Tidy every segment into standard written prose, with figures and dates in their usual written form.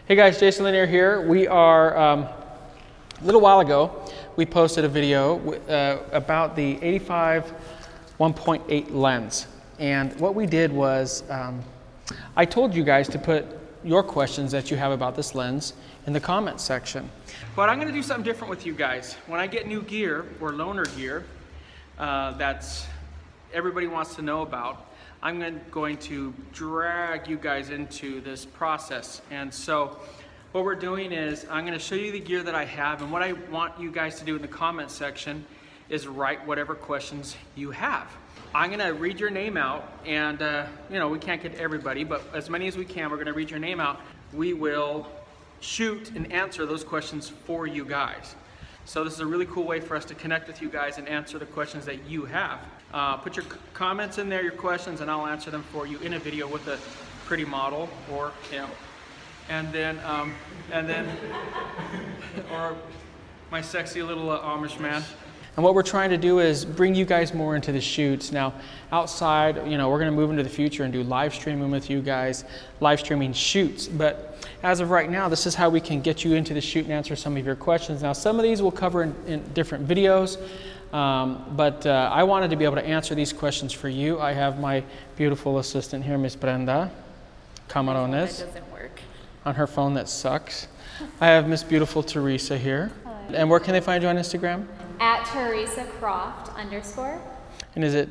Hey guys, Jason Lanier here. We are, a little while ago, we posted a video about the 85 1.8 lens. And what we did was, I told you guys to put your questions that you have about this lens in the comments section. But I'm gonna do something different with you guys. When I get new gear or loaner gear that's everybody wants to know about, I'm going to drag you guys into this process. And so what we're doing is I'm going to show you the gear that I have, and what I want you guys to do in the comment section is write whatever questions you have. I'm going to read your name out, and you know, we can't get to everybody, but as many as we can, we're going to read your name out. We will shoot and answer those questions for you guys. So this is a really cool way for us to connect with you guys and answer the questions that you have. Put your comments in there, your questions, and I'll answer them for you in a video with a pretty model, or you know, and then or my sexy little Amish man. And what we're trying to do is bring you guys more into the shoots. Now, outside, you know, we're going to move into the future and do live streaming with you guys, live streaming shoots. But as of right now, this is how we can get you into the shoot and answer some of your questions. Now, some of these we'll cover in different videos, but I wanted to be able to answer these questions for you. I have my beautiful assistant here, Miss Brenda Camarones. That doesn't work. On her phone that sucks. I have Miss Beautiful Theresa here. Hi. And where can they find you on Instagram? At THERESA CROFT _. And is it?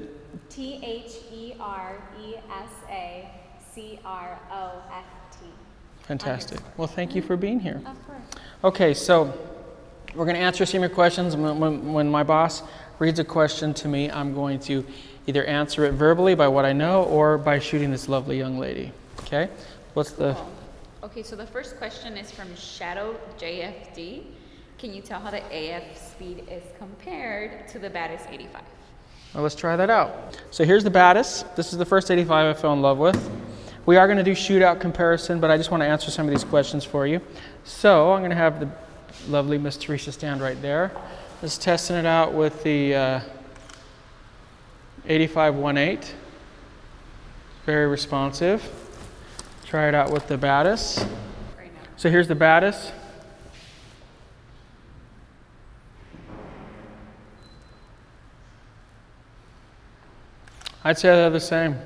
THERESA CROFT. Fantastic. _. Well, thank you for being here. Of course. Okay, so we're going to answer some of your questions. When my boss reads a question to me, I'm going to either answer it verbally by what I know or by shooting this lovely young lady. Okay? What's the... Okay, so the first question is from Shadow JFD. Can you tell how the AF speed is compared to the BAUTISTA 85? Well, let's try that out. So here's the BAUTISTA. This is the first 85 I fell in love with. We are going to do shootout comparison, but I just want to answer some of these questions for you. So I'm going to have the lovely Miss Theresa stand right there. Just testing it out with the 85 1.8. Very responsive. Try it out with the BAUTISTA. So here's the BAUTISTA. I'd say they're the same.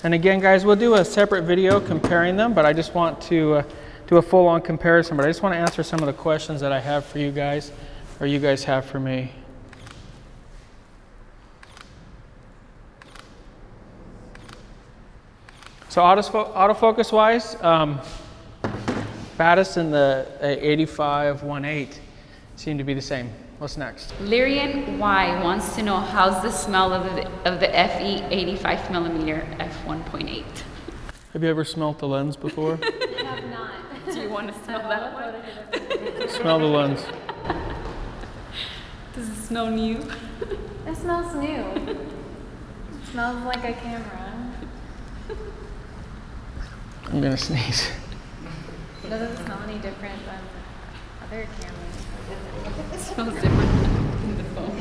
And again, guys, we'll do a separate video comparing them, but I just want to do a full-on comparison. But I just want to answer some of the questions that I have for you guys, or you guys have for me. So autofocus-wise, BAUTISTA and the 85 1.8 seem to be the same. What's next? Lyrian Y wants to know how's the smell of the FE 85mm f1.8. Have you ever smelt the lens before? I have not. Do you want to smell that one? Smell the lens. Does it smell new? It smells new. It smells like a camera. I'm gonna sneeze. It doesn't smell any different than other cameras. It smells different than the phone.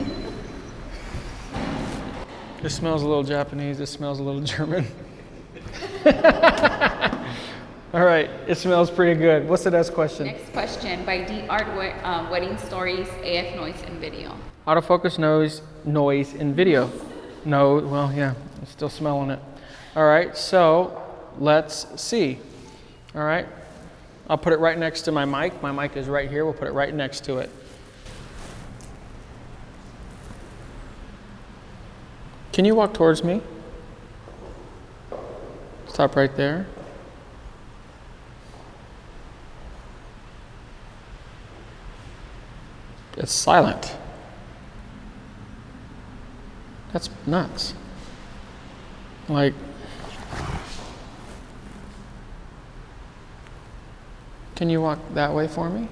This smells a little Japanese. This smells a little German. All right, it smells pretty good. What's the next question? Next question by D Art Wedding Stories AF noise in video. Autofocus noise in video. No, well, yeah, I'm still smelling it. All right, so let's see. All right, I'll put it right next to my mic. My mic is right here. We'll put it right next to it. Can you walk towards me? Stop right there. It's silent. That's nuts. Like, can you walk that way for me?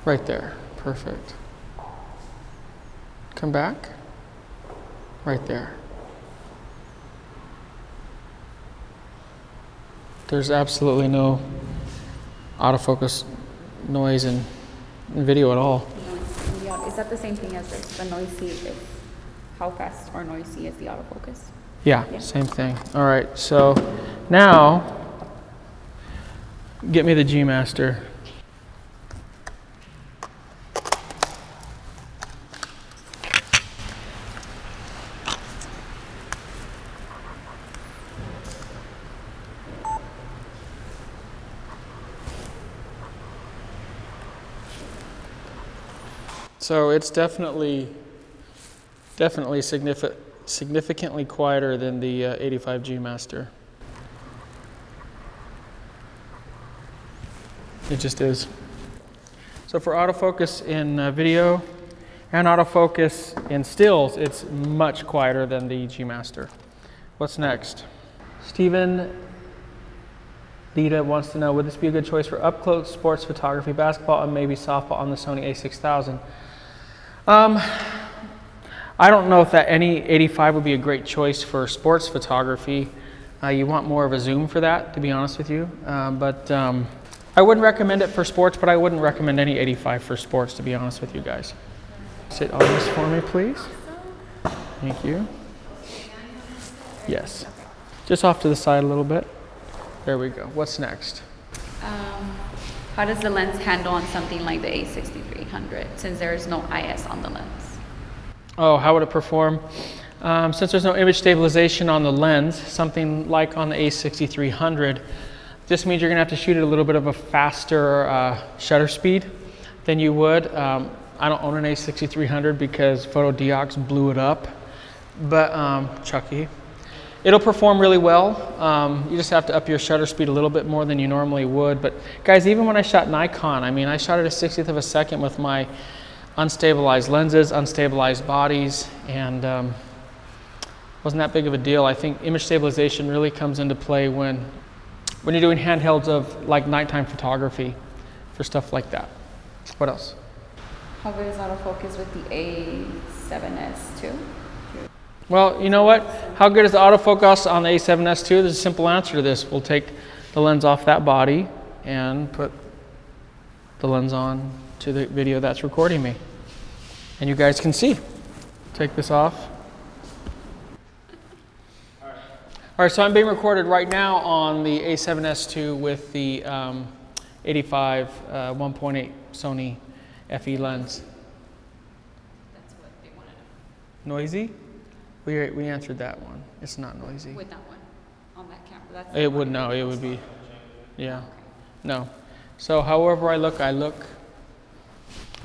Right there. Perfect. Come back. Right there. There's absolutely no autofocus noise in video at all. Is that the same thing as this? The noisy is how fast or noisy is the autofocus? Yeah, same thing. All right, so now Get me the G Master. So it's definitely significantly quieter than the 85 G Master. It just is. So for autofocus in video and autofocus in stills, it's much quieter than the G Master. What's next? Stephen Lita wants to know, would this be a good choice for up-close sports photography, basketball, and maybe softball on the Sony a6000? I don't know if that any 85 would be a great choice for sports photography. You want more of a zoom for that, to be honest with you. I wouldn't recommend it for sports, but I wouldn't recommend any 85 for sports, to be honest with you guys. Sit on this for me, please. Thank you. Yes. Just off to the side a little bit. There we go. What's next? How does the lens handle on something like the A6300 since there is no IS on the lens? Oh, how would it perform? Since there's no image stabilization on the lens, something like on the A6300, this means you're going to have to shoot at a little bit of a faster shutter speed than you would. I don't own an A6300 because PhotoDiox blew it up, but Chucky. It'll perform really well. You just have to up your shutter speed a little bit more than you normally would. But guys, even when I shot Nikon, I mean, I shot at a 60th of a second with my unstabilized lenses, unstabilized bodies, and wasn't that big of a deal. I think image stabilization really comes into play when you're doing handhelds of like nighttime photography for stuff like that. What else? How good is autofocus with the A7S too? Well, you know what? How good is the autofocus on the A7S II? There's a simple answer to this. We'll take the lens off that body and put the lens on to the video that's recording me. And you guys can see. Take this off. All right, so I'm being recorded right now on the A7S II with the 85 1.8 Sony FE lens. That's what they want to know. Noisy? We answered that one. It's not noisy. With that one on that camera. That's It would, no, it would be, yeah, no. So however I look, I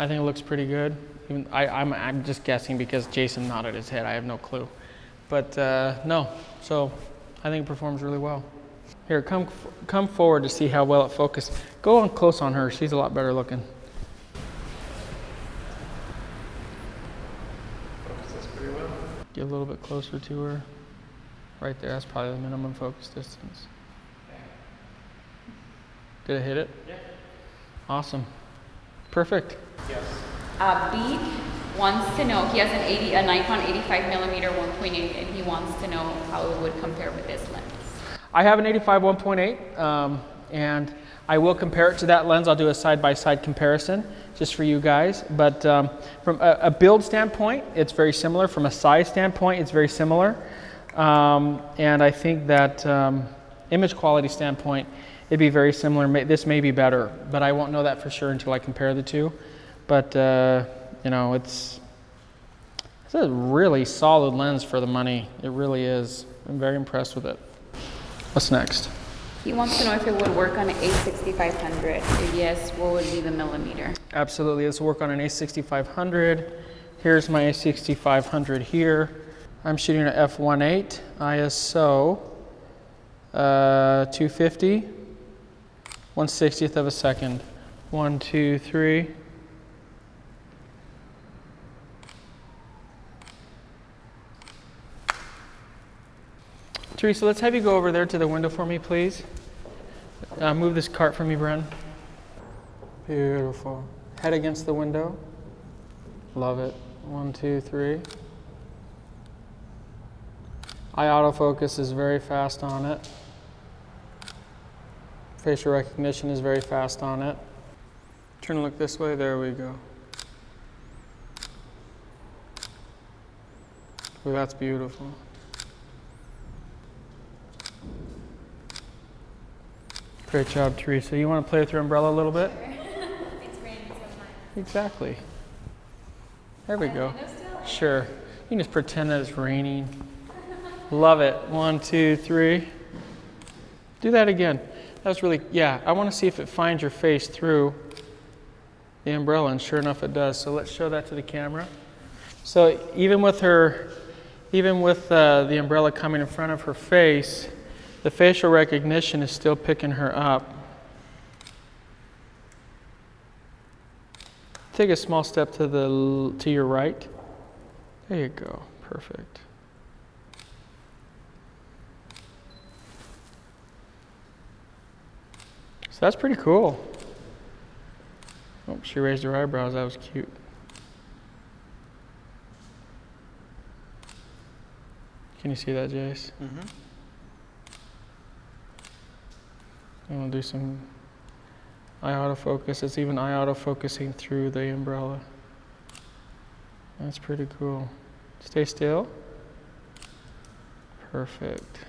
think it looks pretty good. Even, I'm just guessing because Jason nodded his head. I have no clue. But no, so I think it performs really well. Here, come forward to see how well it focused. Go on close on her. She's a lot better looking. Focuses pretty well. Get a little bit closer to her. Right there, that's probably the minimum focus distance. Did it hit it? Yeah. Awesome. Perfect. Yes. Beat wants to know, he has a Nikon 85mm 1.8 and he wants to know how it would compare with this lens. I have an 85 1.8 and I will compare it to that lens. I'll do a side-by-side comparison just for you guys. But from a build standpoint, it's very similar. From a size standpoint, it's very similar. And I think that image quality standpoint, it'd be very similar. This may be better, but I won't know that for sure until I compare the two. But you know, it's a really solid lens for the money. It really is. I'm very impressed with it. What's next? He wants to know if it would work on an A6500. If yes, what would be the millimeter? Absolutely, let's work on an A6500. Here's my A6500 here. I'm shooting at f1.8 ISO 250, 1/60th of a second. 1, 2, 3. Teresa, let's have you go over there to the window for me, please. Move this cart for me, Bren. Beautiful. Head against the window. Love it. 1, 2, 3. Eye autofocus is very fast on it. Facial recognition is very fast on it. Turn and look this way. There we go. Ooh, that's beautiful. Great job, Teresa. You want to play with your umbrella a little bit? It's raining so much. Exactly. There we go. Sure. You can just pretend that it's raining. Love it. 1, 2, 3. Do that again. That was really, yeah, I want to see if it finds your face through the umbrella, and sure enough it does. So let's show that to the camera. So even with the umbrella coming in front of her face, the facial recognition is still picking her up. Take a small step to your right. There you go. Perfect. So that's pretty cool. Oh, she raised her eyebrows. That was cute. Can you see that, Jace? Mm-hmm. I'm gonna do some eye autofocus. It's even eye autofocusing through the umbrella. That's pretty cool. Stay still. Perfect.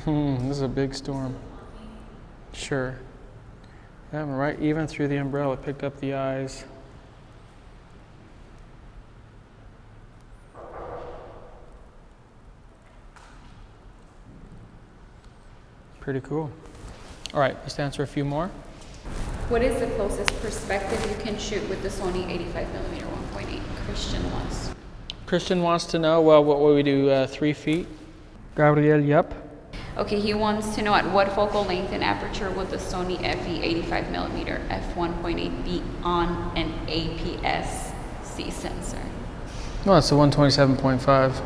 And this is a big storm. Sure. Yeah, right, even through the umbrella, picked up the eyes. Pretty cool. All right, let's answer a few more. What is the closest perspective you can shoot with the Sony 85mm 1.8? Christian wants To know, well, what will we do, 3 feet? Gabriel, yep. Okay, he wants to know at what focal length and aperture would the Sony FE 85mm f1.8 be on an APS-C sensor? No, it's a 127.5.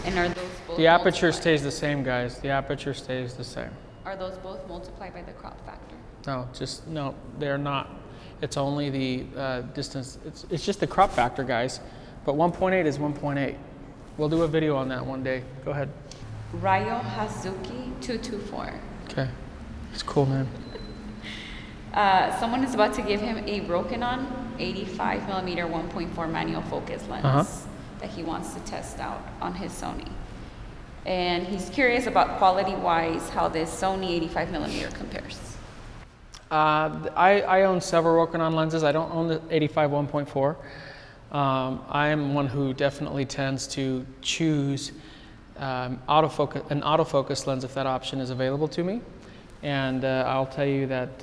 And are those both The aperture multiplied? stays the same, guys. The aperture stays the same. Are those both multiplied by the crop factor? No, they're not. It's only the distance. It's just the crop factor, guys. But 1.8 is 1.8. We'll do a video on that one day. Go ahead. Ryo Hazuki 224. Okay. It's cool, man. Someone is about to give him a Rokinon 85mm 1.4 manual focus lens that he wants to test out on his Sony. And he's curious about quality-wise how this Sony 85mm compares. I own several Rokinon lenses. I don't own the 85 1.4. I am one who definitely tends to choose an autofocus lens if that option is available to me. And I'll tell you that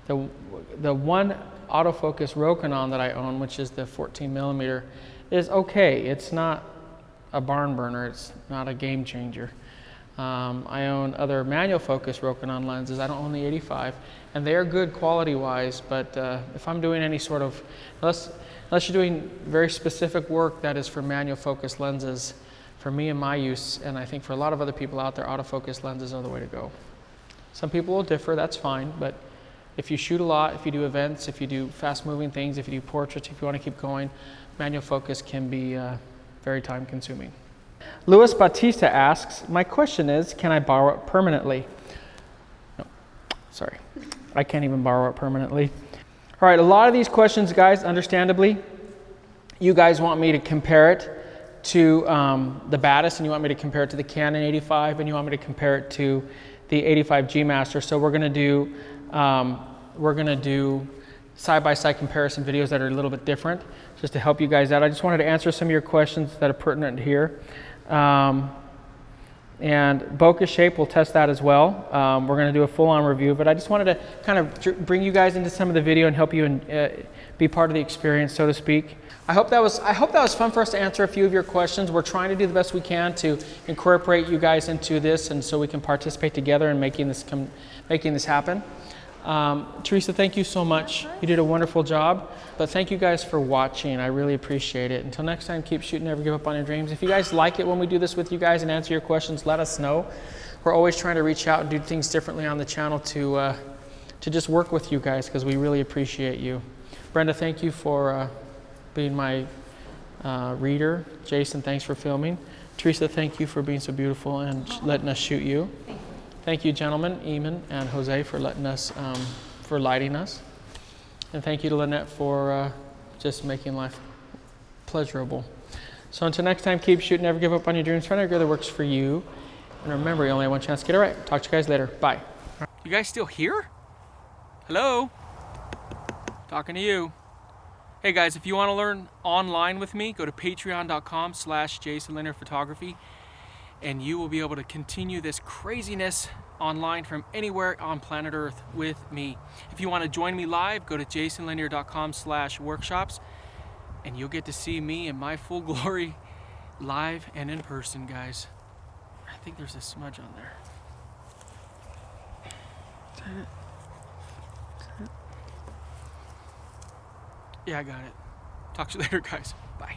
the one autofocus Rokinon that I own, which is the 14mm, is okay. It's not a barn burner. It's not a game changer. I own other manual focus Rokinon lenses. I don't own the 85, and they are good quality-wise. But if I'm doing any sort of, unless you're doing very specific work that is for manual focus lenses, for me and my use, and I think for a lot of other people out there, autofocus lenses are the way to go. Some people will differ. That's fine. But if you shoot a lot, if you do events, if you do fast-moving things, if you do portraits, if you want to keep going, manual focus can be very time-consuming. Luis Bautista asks, my question is, can I borrow it permanently? No, sorry. I can't even borrow it permanently. All right, a lot of these questions, guys, understandably, you guys want me to compare it to the BAUTISTA, and you want me to compare it to the Canon 85, and you want me to compare it to the 85 G Master. So we're going to do side-by-side comparison videos that are a little bit different, just to help you guys out. I just wanted to answer some of your questions that are pertinent here. And bokeh shape, we'll test that as well. We're going to do a full-on review, but I just wanted to kind of bring you guys into some of the video and help you be part of the experience, so to speak. I hope that was fun for us to answer a few of your questions. We're trying to do the best we can to incorporate you guys into this, and so we can participate together in making this happen. Teresa, thank you so much. You did a wonderful job, but thank you guys for watching. I really appreciate it. Until next time, keep shooting, never give up on your dreams. If you guys like it when we do this with you guys and answer your questions, let us know. We're always trying to reach out and do things differently on the channel to just work with you guys, because we really appreciate you. Brenda, thank you for being my reader. Jason, thanks for filming. Teresa, thank you for being so beautiful and letting us shoot you. Thank you, gentlemen, Eamon and Jose, for letting us, for lighting us. And thank you to Lynette for just making life pleasurable. So until next time, keep shooting, never give up on your dreams. Find a girl that works for you. And remember, you only have one chance to get it right. Talk to you guys later. Bye. You guys still here? Hello? Talking to you. Hey guys, if you want to learn online with me, go to patreon.com/JasonLanierPhotography, and you will be able to continue this craziness online from anywhere on planet Earth with me. If you want to join me live, go to jasonlanier.com/workshops, and you'll get to see me in my full glory live and in person, guys. I think there's a smudge on there. Is that it? Yeah, I got it. Talk to you later, guys. Bye.